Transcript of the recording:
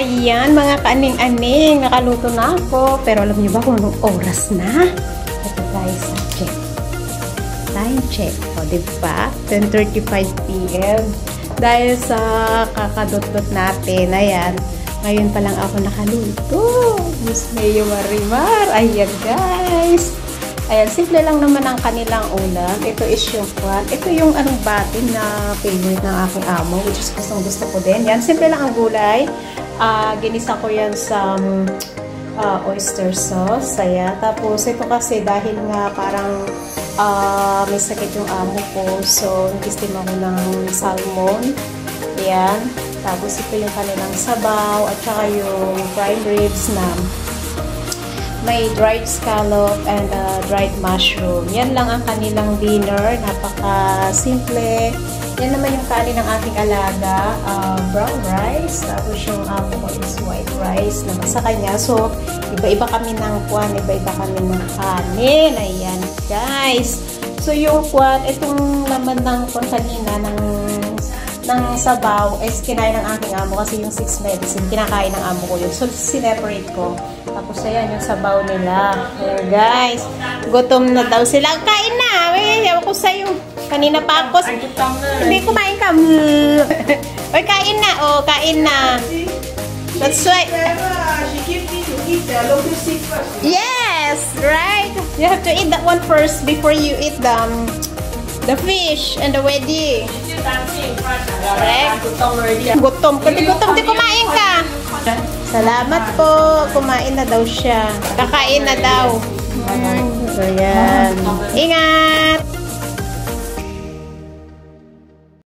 Ayan, mga kaaning-aning. Nakaluto na ako. Pero alam niyo ba kung anong oras na? Ito guys, check. Time check. O, diba? 10:35 p.m. Dahil sa kakadot-dot natin. Ayan. Ngayon pa lang ako nakaluto. Miss Mayo Marimar. Ayan guys. Ayan, simple lang naman ang kanilang ulam. Ito is yung kwan. Ito yung anong batin na favorite ng aking amo, which is gusto ko din. Yan, simple lang ang gulay. Ginisa ko yan sa oyster sauce. Ayan. Tapos, ito kasi dahil nga parang may sakit yung amo ko. So, nag-steam ako ng salmon. Ayan. Tapos, ito yung kanilang sabaw at saka yung fried ribs na may dried scallop and dried mushroom. Yan lang ang kanilang dinner. Napaka-simple. Yan naman yung kanin ng ating alaga. Brown rice. Tapos yung amo ko is white rice naman sa kanya. So, iba-iba kami ng kwan. Iba-iba kami ng kanin. Ayan, guys. So, yung kwan, itong naman ng kwan kanina ng sabaw is kinain ng aking amo kasi yung 6 medicine, kinakain ng amo ko yun. So, sineparate ko. Tapos, ayan, yung sabaw nila. Ayan, guys. Gutom na daw sila. Kain na! Ewan ko sa'yo. Kanina pa ako. Hindi, kumain ka. Oy, kain na. Oh, kain na. That's why. Yes! Right? You have to eat that one first before you eat the fish and the wedgie. Correct? Gutom. Kasi gutom, di kumain ka. Salamat po. Kumain na daw siya. Kakain na daw. So, yan. Ingat!